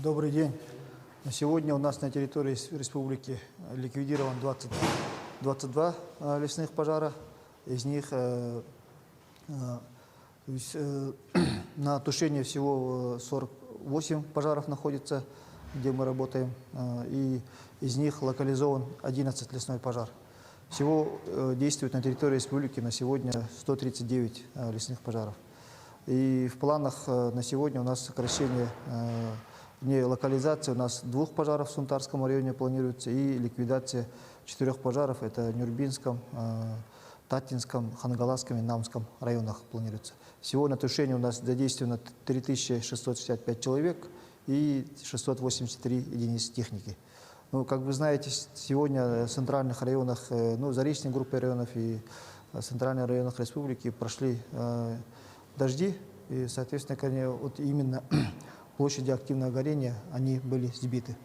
Добрый день. На сегодня у нас на территории республики ликвидирован 22 лесных пожара. Из них на тушении всего 48 пожаров находится, где мы работаем. И из них локализован 11 лесной пожар. Всего действует на территории республики на сегодня 139 лесных пожаров. И в планах на сегодня у нас сокращение не локализация, у нас 2 пожаров в Сунтарском районе планируется и ликвидация 4 пожаров, это в Нюрбинском, Татинском, Хангаласском и Намском районах планируется. Всего на тушении у нас задействовано 3665 человек и 683 единицы техники. Ну, как вы знаете, сегодня в центральных районах, Заречной группе районов и центральных районах республики прошли дожди, и, соответственно, вот именно площади активного горения, они были сбиты.